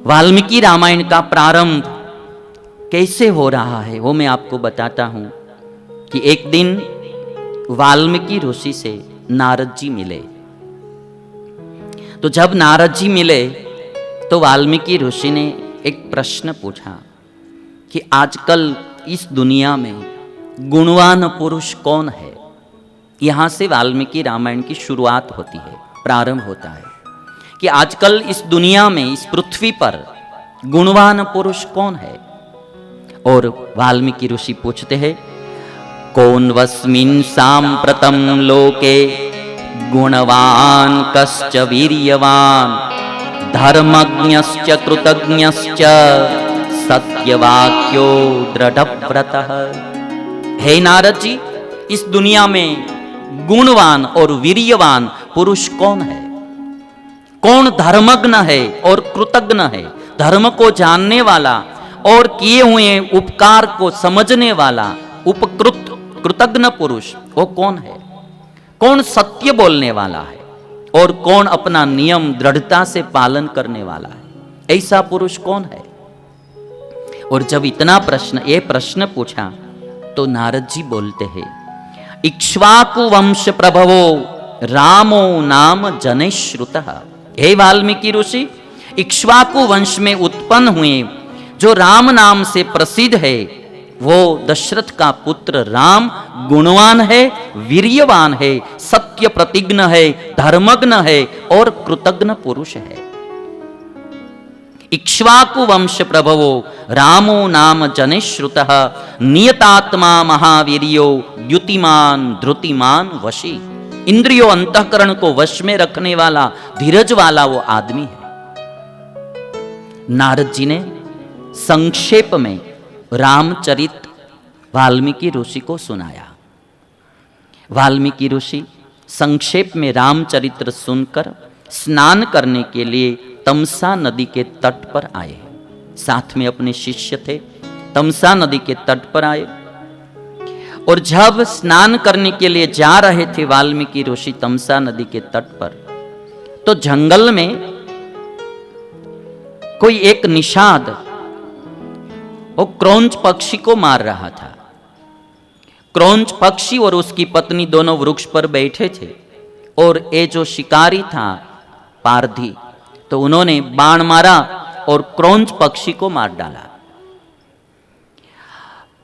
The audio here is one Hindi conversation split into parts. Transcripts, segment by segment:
वाल्मीकि रामायण का प्रारंभ कैसे हो रहा है वो मैं आपको बताता हूं कि एक दिन वाल्मीकि ऋषि से नारद जी मिले। तो जब नारद जी मिले तो वाल्मीकि ऋषि ने एक प्रश्न पूछा कि आजकल इस दुनिया में गुणवान पुरुष कौन है। यहां से वाल्मीकि रामायण की शुरुआत होती है, प्रारंभ होता है कि आजकल इस दुनिया में, इस पृथ्वी पर गुणवान पुरुष कौन है। और वाल्मीकि ऋषि पूछते हैं, कौन वस्मिन् सांप्रतम लोके गुणवान कश्च वीर्यवान धर्मज्ञश्च कृतज्ञश्च सत्यवाक्यो दृढ़व्रतः। हे नारद जी, इस दुनिया में गुणवान और वीर्यवान पुरुष कौन है? कौन धर्मज्ञ है और कृतज्ञ है? धर्म को जानने वाला और किए हुए उपकार को समझने वाला उपकृत कृतज्ञ पुरुष वो कौन है? कौन सत्य बोलने वाला है और कौन अपना नियम दृढ़ता से पालन करने वाला है? ऐसा पुरुष कौन है? और जब इतना ये प्रश्न पूछा तो नारद जी बोलते हैं, इक्ष्वाकु वंश प्रभवो रामो नाम जनैश्रुतः। हे वाल्मीकि ऋषि, इक्ष्वाकु वंश में उत्पन्न हुए जो राम नाम से प्रसिद्ध है वो दशरथ का पुत्र राम गुणवान है, वीर्यवान है, सत्य प्रतिज्ञ है, धर्मज्ञ है और कृतज्ञ पुरुष है। इक्ष्वाकु वंश प्रभवो रामो नाम जनैश्रुतः नियतात्मा महावीर्यो द्युतिमान धृतिमान वशी। इंद्रियों अंतःकरण को वश में रखने वाला, धीरज वाला वो आदमी है। नारद जी ने संक्षेप में रामचरित वाल्मीकि ऋषि को सुनाया। वाल्मीकि ऋषि संक्षेप में रामचरित्र सुनकर स्नान करने के लिए तमसा नदी के तट पर आए। साथ में अपने शिष्य थे, तमसा नदी के तट पर आए। और जब स्नान करने के लिए जा रहे थे वाल्मीकि ऋषि तमसा नदी के तट पर, तो जंगल में कोई एक निषाद वो क्रौंच पक्षी को मार रहा था। क्रौंच पक्षी और उसकी पत्नी दोनों वृक्ष पर बैठे थे और ये जो शिकारी था पारधी, तो उन्होंने बाण मारा और क्रौंच पक्षी को मार डाला।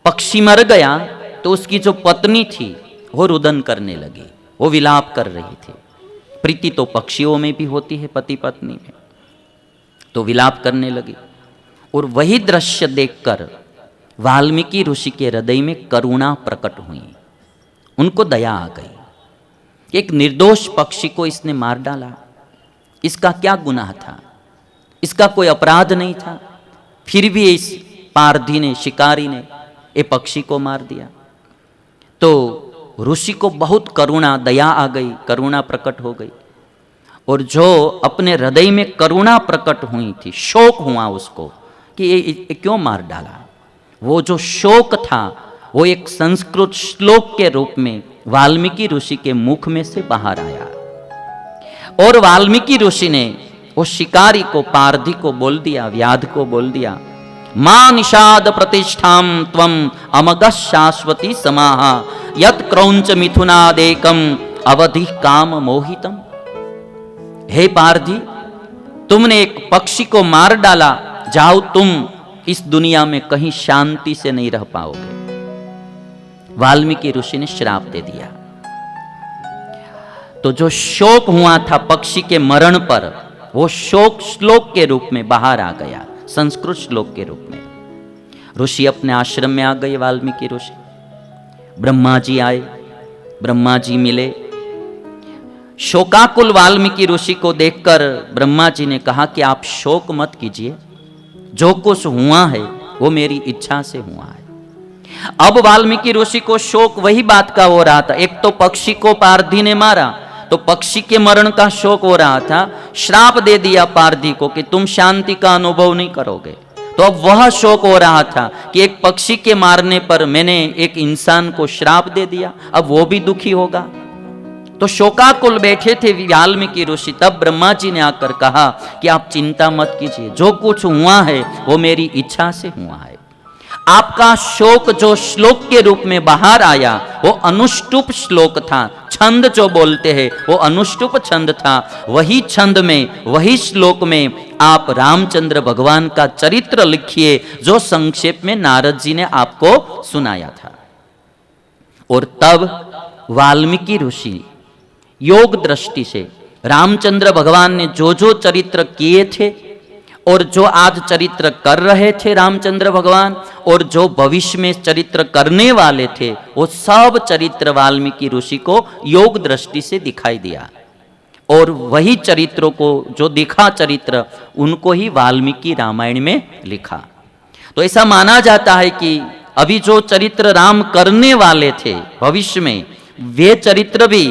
पक्षी मर गया तो उसकी जो पत्नी थी वो रुदन करने लगी, वो विलाप कर रही थी। प्रीति तो पक्षियों में भी होती है, पति पत्नी में, तो विलाप करने लगी। और वही दृश्य देखकर वाल्मीकि ऋषि के हृदय में करुणा प्रकट हुई, उनको दया आ गई। एक निर्दोष पक्षी को इसने मार डाला, इसका क्या गुनाह था? इसका कोई अपराध नहीं था, फिर भी इस पारधी ने, शिकारी ने ये पक्षी को मार दिया। तो ऋषि को बहुत करुणा, दया आ गई, करुणा प्रकट हो गई। और जो अपने हृदय में करुणा प्रकट हुई थी, शोक हुआ उसको कि ये क्यों मार डाला, वो जो शोक था वो एक संस्कृत श्लोक के रूप में वाल्मीकि ऋषि के मुख में से बाहर आया। और वाल्मीकि ऋषि ने वो शिकारी को, पारधी को बोल दिया, व्याध को बोल दिया, मां निषाद प्रतिष्ठाम त्वम अमगः शाश्वती समाहा यत् क्रौंच मिथुनादेकम अवधि काम मोहितम। हे पारधी, तुमने एक पक्षी को मार डाला, जाओ तुम इस दुनिया में कहीं शांति से नहीं रह पाओगे। वाल्मीकि ऋषि ने श्राप दे दिया। तो जो शोक हुआ था पक्षी के मरण पर, वो शोक श्लोक के रूप में बाहर आ गया, संस्कृत श्लोक के रूप में। ऋषि अपने आश्रम में आ गए। वाल्मीकि ऋषि, ब्रह्मा जी आए, ब्रह्मा जी मिले। शोकाकुल वाल्मीकि ऋषि को देखकर ब्रह्मा जी ने कहा कि आप शोक मत कीजिए, जो कुछ हुआ है वो मेरी इच्छा से हुआ है। अब वाल्मीकि ऋषि को शोक वही बात का हो रहा था। एक तो पक्षी को पारधी ने मारा, तो पक्षी के मरण का शोक हो रहा था। श्राप दे दिया पारधी को कि तुम शांति का अनुभव नहीं करोगे। तो अब वह शोक हो रहा था कि एक पक्षी के मारने पर मैंने एक इंसान को श्राप दे दिया, अब वो भी दुखी होगा। तो शोकाकुल बैठे थे वाल्मीकि ऋषि। तब ब्रह्मा जी ने आकर कहा कि आप चिंता मत कीजिए, जो कुछ हुआ है वो मेरी इच्छा से हुआ है। आपका शोक जो श्लोक के रूप में बाहर आया वो अनुष्टुप श्लोक था, छंद जो बोलते हैं वो अनुष्टुप छंद था। वही छंद में, वही श्लोक में आप रामचंद्र भगवान का चरित्र लिखिए, जो संक्षेप में नारद जी ने आपको सुनाया था। और तब वाल्मीकि ऋषि योग दृष्टि से रामचंद्र भगवान ने जो जो चरित्र किए थे और जो आज चरित्र कर रहे थे रामचंद्र भगवान, और जो भविष्य में चरित्र करने वाले थे, वो सब चरित्र वाल्मीकि ऋषि को योग दृष्टि से दिखाई दिया। और वही चरित्रों को जो दिखा चरित्र, उनको ही वाल्मीकि रामायण में लिखा। तो ऐसा माना जाता है कि अभी जो चरित्र राम करने वाले थे भविष्य में, वे चरित्र भी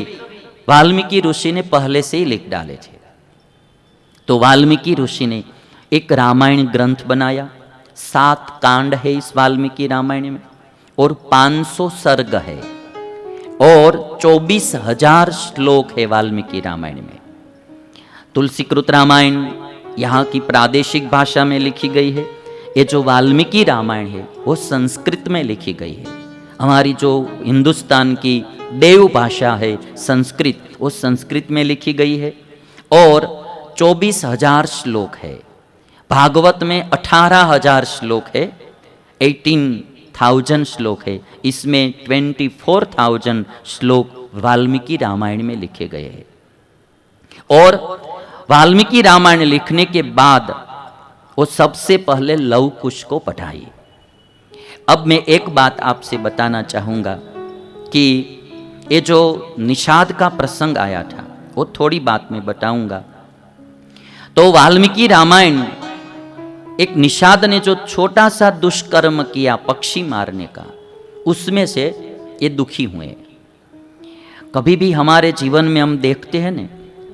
वाल्मीकि ऋषि ने पहले से ही लिख डाले थे। तो वाल्मीकि ऋषि ने एक रामायण ग्रंथ बनाया। 7 कांड है इस वाल्मीकि रामायण में, और 500 सर्ग है, और 24,000 श्लोक है वाल्मीकि रामायण में। तुलसीकृत रामायण यहाँ की प्रादेशिक भाषा में लिखी गई है। ये जो वाल्मीकि रामायण है वो संस्कृत में लिखी गई है। हमारी जो हिंदुस्तान की देव भाषा है संस्कृत, वो संस्कृत में लिखी गई है, और 24,000 श्लोक है। भागवत में 18,000 श्लोक है, 18,000 श्लोक है। इसमें 24,000 श्लोक वाल्मीकि रामायण में लिखे गए हैं। और वाल्मीकि रामायण लिखने के बाद वो सबसे पहले लव कुश को पढ़ाई। अब मैं एक बात आपसे बताना चाहूँगा कि ये जो निषाद का प्रसंग आया था वो थोड़ी बात मैं बताऊंगा। तो वाल्मीकि रामायण, एक निषाद ने जो छोटा सा दुष्कर्म किया पक्षी मारने का, उसमें से ये दुखी हुए। कभी भी हमारे जीवन में हम देखते हैं न,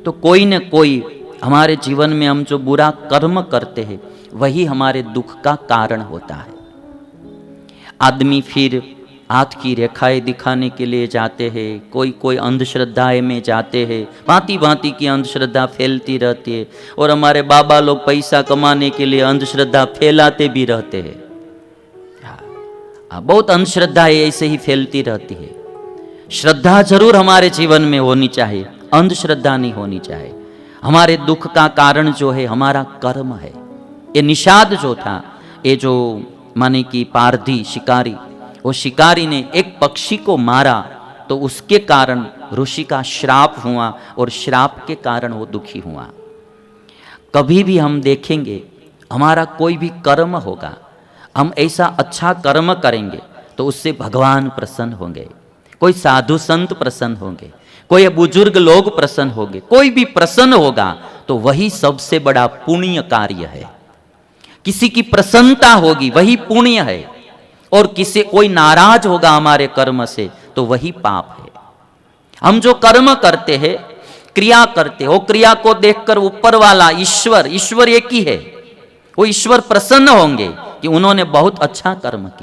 तो कोई न कोई हमारे जीवन में हम जो बुरा कर्म करते हैं वही हमारे दुख का कारण होता है। आदमी फिर हाथ की रेखाएं दिखाने के लिए जाते हैं, कोई कोई अंधश्रद्धाएं में जाते हैं, भांति भांति की अंधश्रद्धा फैलती रहती है। और हमारे बाबा लोग पैसा कमाने के लिए अंधश्रद्धा फैलाते भी रहते हैं। बहुत अंधश्रद्धाएं ऐसे ही फैलती रहती है। श्रद्धा जरूर हमारे जीवन में होनी चाहिए, अंधश्रद्धा नहीं होनी चाहिए। हमारे दुख का कारण जो है हमारा कर्म है। ये निषाद जो था, ये जो माने कि पारधी शिकारी, वो शिकारी ने एक पक्षी को मारा, तो उसके कारण ऋषि का श्राप हुआ, और श्राप के कारण वो दुखी हुआ। कभी भी हम देखेंगे हमारा कोई भी कर्म होगा, हम ऐसा अच्छा कर्म करेंगे तो उससे भगवान प्रसन्न होंगे, कोई साधु संत प्रसन्न होंगे, कोई बुजुर्ग लोग प्रसन्न होंगे, कोई भी प्रसन्न होगा तो वही सबसे बड़ा पुण्य कार्य है। किसी की प्रसन्नता होगी वही पुण्य है, और किसी कोई नाराज होगा हमारे कर्म से तो वही पाप है। हम जो कर्म करते हैं, क्रिया करते हो, क्रिया को देखकर ऊपर वाला ईश्वर एक ही है, वो ईश्वर प्रसन्न होंगे कि उन्होंने बहुत अच्छा कर्म किया।